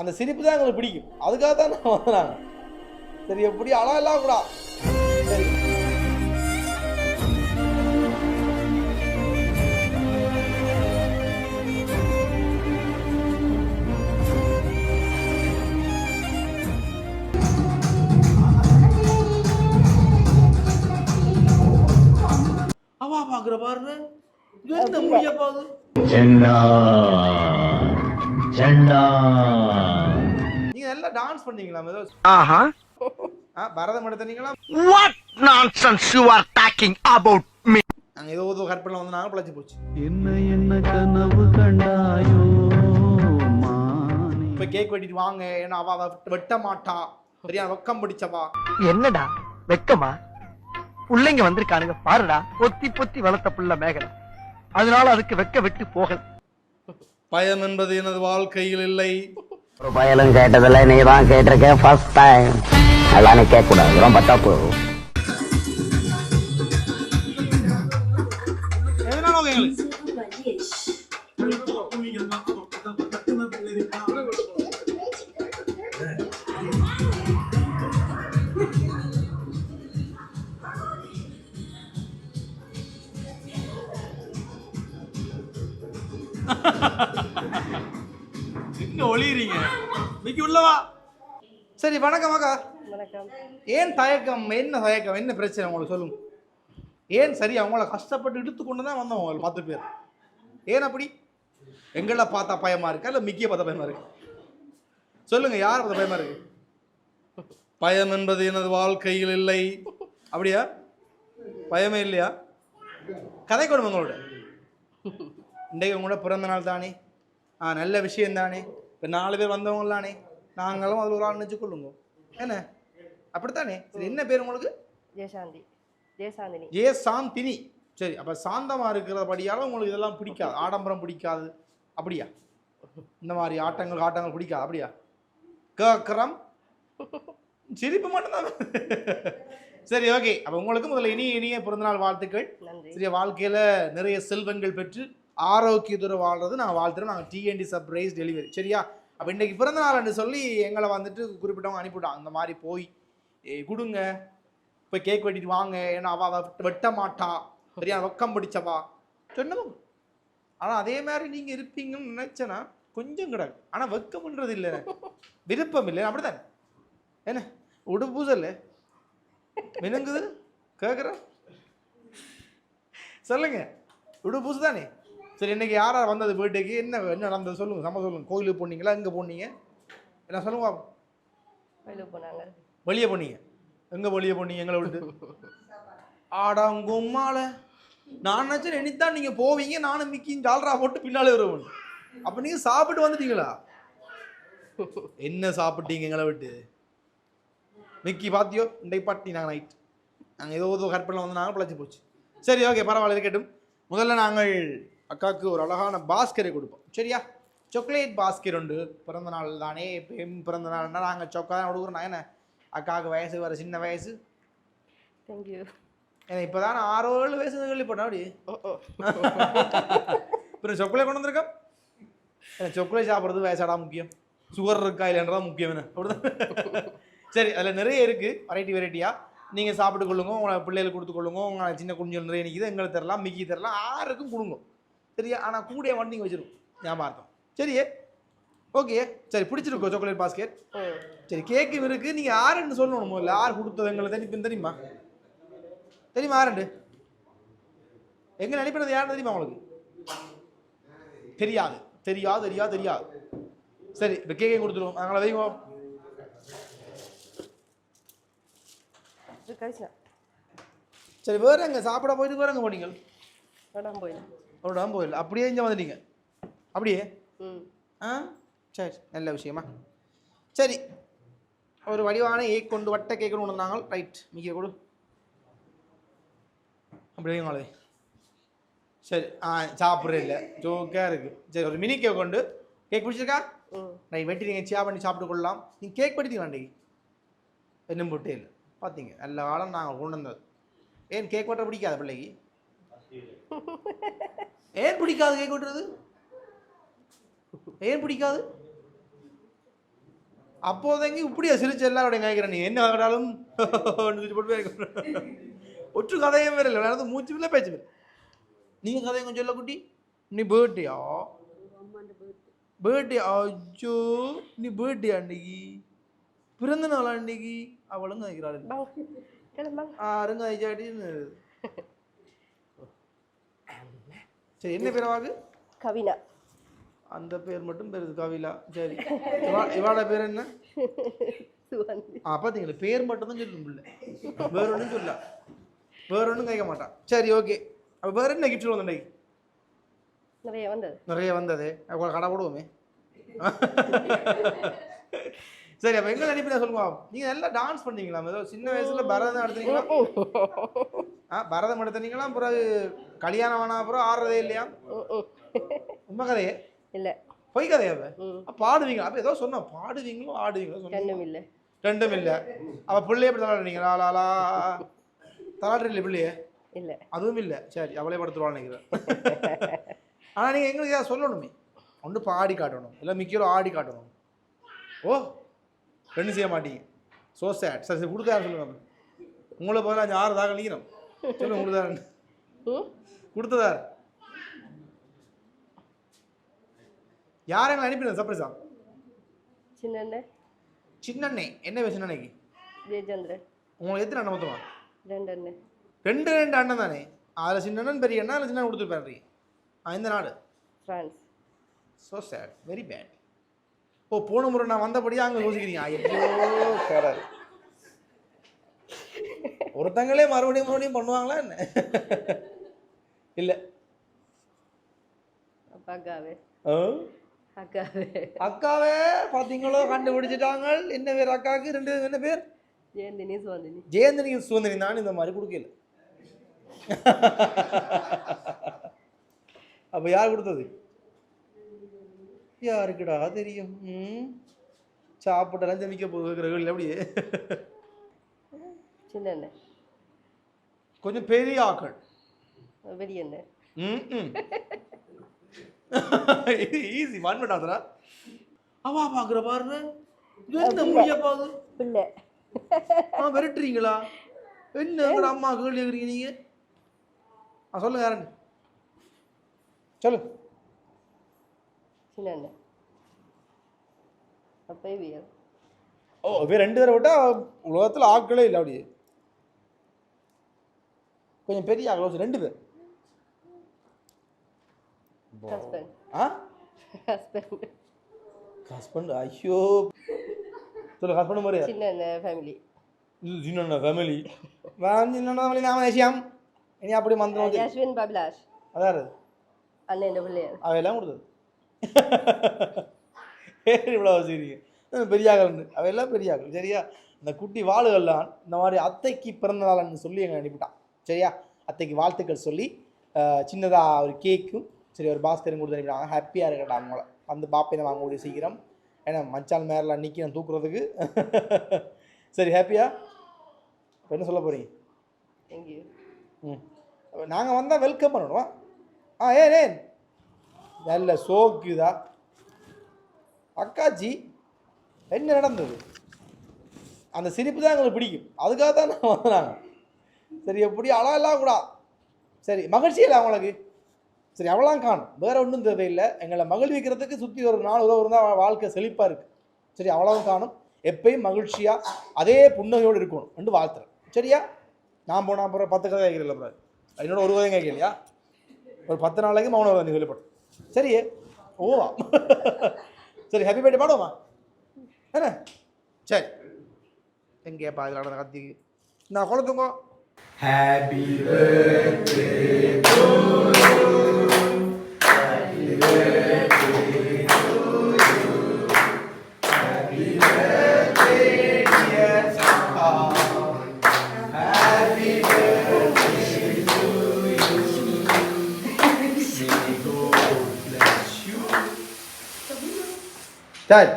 அந்த சிரிப்பு தான் எங்களுக்கு பிடிக்கும். அதுக்காக தான் நான் வந்தாங்க. சரி, எப்படி அழகெல்லாம் கூட சரி. அவா பாக்குற பாருங்க, இது என்ன முடிய போகுது. நீங்க நல்லா டான்ஸ் பண்ணீங்களா? ஏதோ ஆஹா, பரதம் எடுத்தீங்களா? What nonsense you are talking about me. நாங்க ஏதோ கற்பனை வந்து நாங்க பிழைச்சு போச்சு. என்ன கனவு கண்டாயோ மானே. இப்ப கேக் வெட்டிட்டு வாங்க, ஏன்னா அவ வெட்ட மாட்டா, சரியா வெக்கம் பிடிச்சவா. என்னடா வெக்கமா? புள்ளைங்க வந்திருக்கானுங்க பாருடா, பொத்தி பொத்தி வளர்த்த புள்ள மேகலை, அதனால அதுக்கு வெக்க விட்டு போகல. பயம் என்பது எனது வாழ்க்கையில் இல்லை. ஒரு பயலும் கேட்டதில்லை, நீ தான் கேட்டிருக்க ஃபர்ஸ்ட் டைம். அதெல்லாம் நீ கேட்க கூடாது, ரொம்ப தப்பு. எதனால எங்களுக்கு இங்க ஒளியறீங்க? மிக்கி உள்ளவா. சரி, வணக்கம் அக்கா. வணக்கம். ஏன் தயக்கம்? என்ன தயக்கம்? என்ன பிரச்சனை உங்களுக்கு சொல்லுங்க. ஏன் சரி அவங்கள கஷ்டப்பட்டு இழுத்து கொண்டு தான் வந்தோம் உங்களுக்கு 10 பேர். ஏன் அப்படி? எங்களை பார்த்தா பயமா இருக்கா இல்லை மிக்கியை பார்த்தா பயமா இருக்கு? சொல்லுங்க, யார் பார்த்தா பயமா இருக்கு? பயம் என்பது எனது வாழ்க்கையில் இல்லை. அப்படியா? பயமே இல்லையா? கதை கொடுங்க உங்களோட. இன்றைக்கு உங்களோட பிறந்த நாள் தானே, நல்ல விஷயம் தானே. இப்போ 4 பேர் வந்தவங்களானே, நாங்களும் அதில் ஒரு ஆள் நினச்சி கொள்ளுங்க. என்ன அப்படித்தானே? சரி, என்ன பேர் உங்களுக்கு? ஜெயசாந்தி. ஜெயசாந்தினி. ஜெயசாந்தினி. சரி, அப்போ சாந்தமாக இருக்கிறபடியால் உங்களுக்கு இதெல்லாம் பிடிக்காது, ஆடம்பரம் பிடிக்காது, அப்படியா? இந்த மாதிரி ஆட்டங்கள் பிடிக்காது, அப்படியா? கேட்குறோம், சிரிப்பு மட்டும்தான். சரி, ஓகே. அப்போ உங்களுக்கு முதல்ல இனிய பிறந்தநாள் வாழ்த்துக்கள். சரி, வாழ்க்கையில் நிறைய செல்வங்கள் பெற்று ஆரோக்கியத்துறை வாழ்றது நான் வாழ்த்துறேன். நாங்கள் டிஎன்டி சர்ப்ரைஸ் டெலிவரி, சரியா? அப்போ இன்றைக்கி பிறந்த நாள்னு சொல்லி எங்களை வந்துட்டு குறிப்பிட்டவங்க அனுப்பிவிட்டாங்க. இந்த மாதிரி போய் கொடுங்க, போய் கேக் வெட்டிட்டு வாங்க, ஏன்னா அவ வெட்ட மாட்டா, சரியா வெக்கம் பிடிச்சவா சொன்னவங்க. ஆனால் அதே மாதிரி நீங்கள் இருப்பீங்கன்னு நினச்சேன்னா கொஞ்சம் கிடக்கு. ஆனால் வெக்கம்ன்றது இல்லை, விருப்பம் இல்லை, அப்படித்தானே? என்ன உடு பூசல் மினுங்குது கேட்குற சொல்லுங்க, உடு பூசு தானே? சரி, இன்னைக்கு யாரா வந்தது பர்த்டேக்கு? என்ன நடந்தது சொல்லுங்க, சொல்லுங்க. கோயிலுக்கு போனீங்களா? எங்கே போனீங்க? என்ன சொல்லுங்க. வெளியே போனீங்க? எங்கே வெளியே போனீங்க எங்களை விட்டு? ஆடாங்கும்மால நான் நினச்சேன் இனித்தான் நீங்கள் போவீங்க, நானும் மிக்கியும் ஜால்ரா போட்டு பின்னாலே வருவேன். அப்போ நீங்கள் சாப்பிட்டு வந்துட்டீங்களா? என்ன சாப்பிட்டீங்க எங்களை விட்டு? மிக்கி பாத்தியோ இன்றைக்கு பாட்டி நாங்கள் நைட் நாங்கள் ஏதோ கற்பனை வந்து நாங்கள் பிழைச்சி போச்சு. சரி, ஓகே, பரவாயில்ல, இருக்கட்டும். முதல்ல நாங்கள் அக்காவுக்கு ஒரு அழகான பாஸ்கரை கொடுப்போம், சரியா? சாக்லேட் பாஸ்கெட் உண்டு. பிறந்த நாள் தானே, பிறந்த நாள்னா நாங்கள் சொக்கா தான் கொடுக்குறோம். நான் என்ன அக்காவுக்கு வயசு வர சின்ன வயசு. தேங்க்யூ. ஏன்னா இப்போ தான் 6-7 வயசு கேள்விப்பட்டேன். அப்படி இப்போ சாக்லேட் கொண்டு வந்திருக்கேன். சாக்லேட் சாப்பிட்றது வயசாடா முக்கியம், சுகர் இருக்கா இல்லைன்றதான் முக்கியம். என்ன அப்படிதான். சரி, அதில் நிறைய இருக்குது, வெரைட்டியாக. நீங்கள் சாப்பிட்டு கொள்ளுங்க, உங்களை பிள்ளைகளுக்கு கொடுத்து கொள்ளுங்க. உங்களை சின்ன குஞ்சல் நிறைய நிற்கிது, எங்களுக்கு தரலாம், மிக்கி தரலாம், யாருக்கும் கொடுங்க, சரியா? ஆனால் கூடிய மட்டும் நீங்கள் வச்சிருக்கோம், ஞாபகம். சரியே, ஓகே. சரி, பிடிச்சிருக்கோம் சாக்லேட் பாஸ்கெட். சரி, கேக்கும் இருக்குது. நீங்கள் யாருன்னு சொல்லணும் முதல்ல. யார் கொடுத்தது எங்களுக்கு தெரியுமா? தெரியுமா யாருண்டு? எங்கே நினைப்பது யாருன்னு தெரியுமா உங்களுக்கு? தெரியாது, தெரியாது, தெரியாது, தெரியாது. சரி, இப்போ கேக்கே கொடுத்துருவோம். நாங்களை வைங்க. சரி, வேறு எங்கே சாப்பிட போயிட்டு வேறு எங்கே போனீங்க? போயிடல, அப்படியே இங்கே வந்துட்டீங்க? அப்படியே? சரி, நல்ல விஷயமா. சரி, ஒரு வடிவான ஏக் கொண்டு வட்ட கேட்கணும் ஒன்று நாங்கள். ரைட், மிக்க கொடு. அப்படியே உங்களே. சரி, சாப்பிட்றே இல்லை, ஜோக்காக இருக்குது. சரி, ஒரு மினி கேக் கொண்டு. கேக் பிடிச்சிருக்கா? ரைட், வெட்டி நீங்கள் சியா பண்ணி சாப்பிட்டு கொள்ளலாம். நீங்கள் கேக் படித்தீங்க அன்றைக்கு? இன்னும் போட்டே இல்லை, பார்த்தீங்க? நல்ல காலம் நாங்கள் கொண்டு வந்தது. ஏன் கேக் வெட்ட பிடிக்காத பிள்ளைக்கு? ஏன் பிடிக்காது கேக் வெட்டுறது? ஏன் பிடிக்காது? அப்போதைக்கு இப்படியா சிரிச்சு எல்லாரோடையும் கேட்குறேன் நீ என்ன கடாலும் போட்டு ஒற்று கதையும் வேற இல்லை நடந்து மூச்சு இல்லை பேச்சு இல்லை நீங்கள் கதையும் கொஞ்சம் சொல்ல குட்டி நீ பேர்த்டேயா பேர்த்டே அச்சோ நீ பேர்த்டே அன்னைக்கு பிறந்த நாள் அன்னைக்கு அவளுங்க நினைக்கிறாள் அருங்க ஐச்சாட்டின்னு சரி என்ன பேரவாக்கு கவினா அந்த பேர் மட்டும் பெருது கவிலா சரி இவாட பேர் என்ன சுகந்தி பார்த்தீங்களா பேர் மட்டும் தான் சொல்லும் பிள்ளை வேற ஒன்றும் சொல்ல வேற ஒன்றும் கேட்க மாட்டான் சரி ஓகே அப்போ வேற என்ன கிஃப்ட் வந்து நிறைய வந்தது கடை போடுவோமே சரி அப்போ எங்கே அனுப்பி நான் சொல்லுவோம் நீங்கள் நல்லா டான்ஸ் பண்ணீங்களா ஏதோ சின்ன வயசில் பரதம் எடுத்துனீங்களா பரதம் எடுத்துனீங்களா பிறகு கல்யாணம் ஆனா அப்புறம் ஆடுறதே இல்லையா உண்மை கதையே இல்லை பொய் கதையாவே பாடுவீங்களா அப்போ ஏதோ சொன்னா பாடுவீங்களோ ஆடுவீங்களோ சொன்னீங்க ரெண்டும் இல்லை அப்போ பிள்ளைய எப்படி தலாடுறீங்களா லாலா தலாடுறீங்களே பிள்ளையே இல்லை அதுவும் இல்லை சரி அவளே படுத்துருவான்னு நினைக்கிறேன் ஆனால் நீங்கள் எங்களுக்கு ஏதாவது சொல்லணுமே ஒன்று பாடி காட்டணும் இல்லை மிக்கிலும் ஆடி காட்டணும் ஓ ரெண்டு செய்ய மாட்டீங்க ஸோ சேட் சரி சரி கொடுத்தாரு சொல்லுங்க உங்களை போல அஞ்சு 6 தாக்க நிற்கிறோம் சொல்லுங்க கொடுத்தாரு கொடுத்ததார் யார் எங்களை அனுப்பிடுங்க சர்ப்ரைஸா சின்னண்ணே என்ன பேர் சின்னண்ணைக்கு ஜெயச்சந்திரன் உங்களுக்கு எத்தனை அண்ணன் மொத்தமா 2 அண்ணன் 2 அண்ணன் தானே அதில் சின்ன அண்ணன் பெரிய அண்ணா அதில் சின்ன கொடுத்துருப்பாரு இந்த நாடு France so sad very bad ஓ போன முறை நான் வந்தபடியாக அங்கே யோசிக்கிறீங்க ஐயோ கேடாது ஒருத்தங்களே மறுபடியும் பண்ணுவாங்களா என்ன இல்லை அக்காவே பார்த்தீங்களோ கண்டுபிடிச்சிட்டாங்க என்ன பேர் அக்காவுக்கு 2 என்ன பேர் ஜெயந்தினி சுவந்தினி நான் இந்த மாதிரி கொடுக்கல அப்போ யார் கொடுத்தது யாருக்குடா தெரியும் சாப்பிட்டெல்லாம் ஜமிக்க போகுது அப்படியே சின்ன கொஞ்சம் பெரிய ஆக்கள் பெரிய ஈஸி ஒன் பண்ணாதரா அவா பார்க்குற பாருங்க என்ன முடிய பாது இல்லை விரட்டுறீங்களா என்ன அம்மா கேள்வி கேட்குறீங்க நீங்கள் சொல்லுங்க யாருன்னு சொல்லு சின்ன ஓ இவ 2 பேரை விட்டா உலகத்தில் ஆட்களே இல்லை அப்படியே கொஞ்சம் பெரிய ஆக்கள் 2 பேர் ஹஸ்பண்ட் ஐயோ சொல்லு ஹஸ்பண்ட் மாதிரியா சின்ன ஃபேமிலி சின்ன ஃபேமிலி சின்ன ஃபேமிலி நாம ஏசியாம் இனி அப்படி மந்திரம் யஷ்வின் பபிலாஷ் அதாரு அண்ணன் பிள்ளையார் அவையெல்லாம் கொடுத்தது இவ்வளோ வச்சுக்கிறீங்க பெரிய ஆகல் அவையெல்லாம் பெரிய ஆகல் சரியா இந்த குட்டி வாளுகள்லாம் இந்த மாதிரி அத்தைக்கு பிறந்த நாள்னு சொல்லி எங்களை அனுப்பிட்டான் சரியா அத்தைக்கு வாழ்த்துக்கள் சொல்லி சின்னதாக ஒரு கேக்கும் சரி ஒரு பாஸ்கரும் கொடுத்து அனுப்பிட்டாங்க ஹாப்பியாக இருக்கட்டும் அவங்கள வந்து பாப்பை தான் வாங்க முடியும் சீக்கிரம் ஏன்னா மச்சான் மேரில் நிற்கி நான் தூக்குறதுக்கு சரி ஹாப்பியா இப்போ என்ன சொல்ல போகிறீங்க தேங்க்யூ நாங்கள் வந்தால் வெல்கம் பண்ணணும் ஏன் நல்ல சோக்குதா அக்காச்சி என்ன நடந்தது அந்த சிரிப்பு தான் எங்களுக்கு பிடிக்கும் அதுக்காக தான் நான் வந்தாங்க சரி எப்படி அழகெல்லாம் கூட சரி மகிழ்ச்சி இல்லை அவங்களுக்கு சரி அவ்வளோலாம் காணும் வேறு ஒன்றும் தேவையில்லை எங்களை மகிழ்விக்கிறதுக்கு சுற்றி ஒரு 4 உறவு இருந்தால் வாழ்க்கை செழிப்பாக இருக்குது சரி அவ்வளோவும் காணும் எப்பயும் மகிழ்ச்சியாக அதே புன்னகையோடு இருக்கணும் என்று வாழ்த்துறேன் சரியா நான் போனால் அப்புறம் 10 கதை கேட்கல அப்புறம் என்னோட ஒரு கதையும் கேட்கலையா ஒரு 10 நாளைக்கு மௌன நீ சொல்லப்படும் சரி ஓவா சரி ஹாப்பி பர்த்டே பாடுவோமா என்ன சரி எங்கே பாதில் நடந்த கத்திக்கு நான் கொளுத்துங்க ஹாப்பி பர்த்டே Dad.